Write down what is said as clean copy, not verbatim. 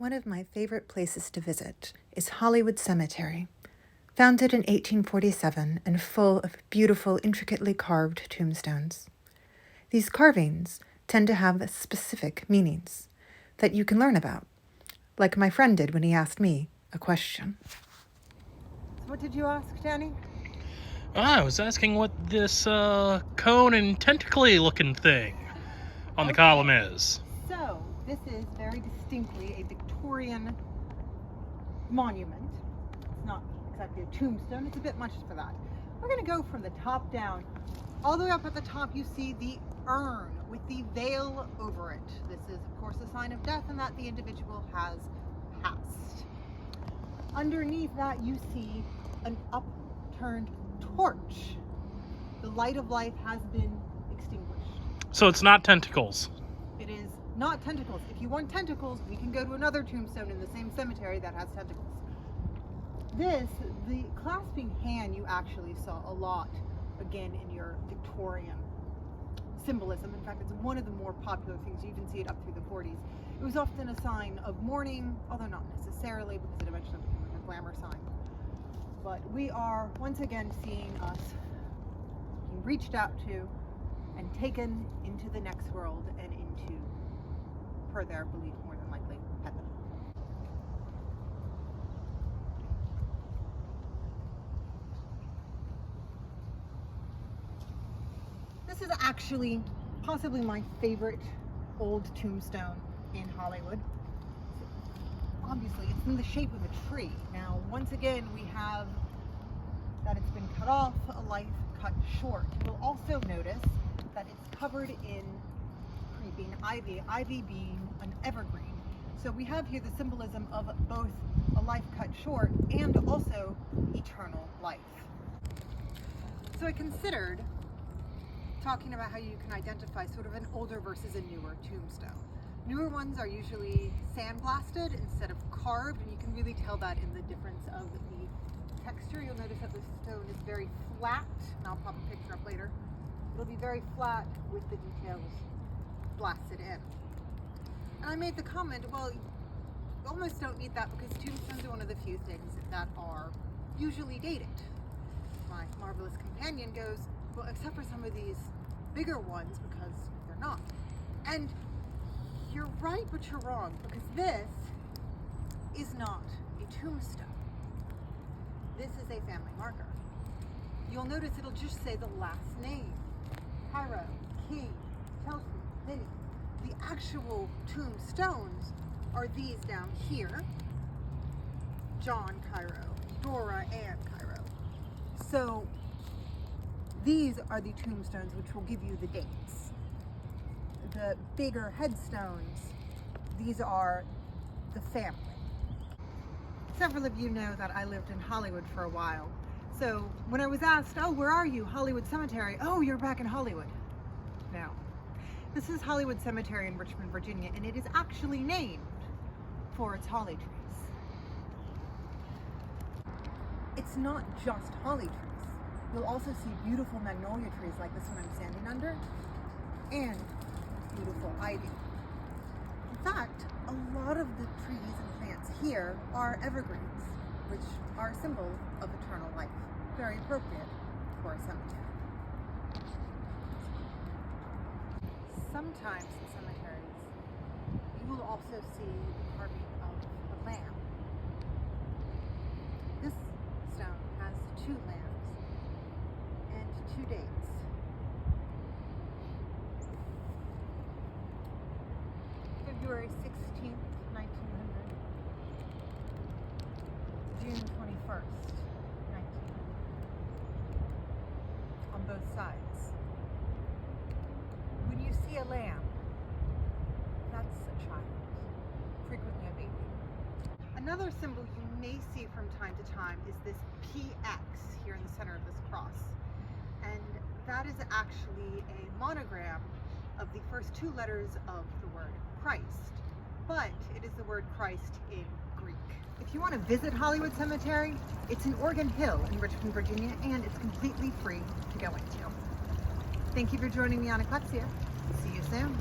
One of my favorite places to visit is Hollywood Cemetery, founded in 1847 and full of beautiful, intricately carved tombstones. These carvings tend to have specific meanings that you can learn about, like my friend did when he asked me a question. What did you ask, Danny? I was asking what this cone and tentacly looking thing on the column is. So, this is very distinctly a Victorian monument. It's not exactly a tombstone, it's a bit much for that. We're going to go from the top down. All the way up at the top you see the urn with the veil over it. This is of course a sign of death and that the individual has passed. Underneath that you see an upturned torch. The light of life has been extinguished. So it's not tentacles. It is not tentacles. If you want tentacles, we can go to another tombstone in the same cemetery that has tentacles. This, the clasping hand, you actually saw a lot again in your Victorian symbolism. In fact, it's one of the more popular things. You even see it up through the 40s. It was often a sign of mourning, although not necessarily, because it eventually became a glamour sign. But we are once again seeing us being reached out to and taken into the next world and into, per their belief, more than likely, heaven. This is actually possibly my favorite old tombstone in Hollywood. Obviously, it's in the shape of a tree. Now, once again, we have that it's been cut off, a life cut short. You'll also notice that it's covered in creeping ivy being an evergreen. So we have here the symbolism of both a life cut short and also eternal life. So I considered talking about how you can identify sort of an older versus a newer tombstone. Newer ones are usually sandblasted instead of carved, and you can really tell that in the difference of the texture. You'll notice that the stone is very flat, and I'll pop a picture up later. It'll be very flat with the details blasted in. And I made the comment, well, you almost don't need that because tombstones are one of the few things that are usually dated. My marvelous companion goes, well, except for some of these bigger ones, because they're not. And you're right, but you're wrong, because this is not a tombstone. This is a family marker. You'll notice it'll just say the last name. Cairo, Key, Chelsea, Minnie. The actual tombstones are these down here. John Cairo, Dora Ann Cairo. So these are the tombstones which will give you the dates. The bigger headstones, these are the family. Several of you know that I lived in Hollywood for a while. So when I was asked, oh, where are you? Hollywood Cemetery. Oh, you're back in Hollywood. No. This is Hollywood Cemetery in Richmond, Virginia, and it is actually named for its holly trees. It's not just holly trees. You'll also see beautiful magnolia trees like this one I'm standing under, and beautiful ivy. In fact, a lot of the trees and plants here are evergreens, which are a symbol of eternal life. Very appropriate for a cemetery. Sometimes in cemeteries, you will also see the carving of a lamb. This stone has 2 lambs and 2 dates. February 16th, 1900. June 21st, 1900. On both sides. When you see a lamb, that's a child, frequently a baby. Another symbol you may see from time to time is this PX here in the center of this cross. And that is actually a monogram of the first 2 letters of the word Christ, but it is the word Christ in Greek. If you want to visit Hollywood Cemetery, it's in Organ Hill in Richmond, Virginia, and it's completely free to go into. Thank you for joining me on Eclexia. See you soon.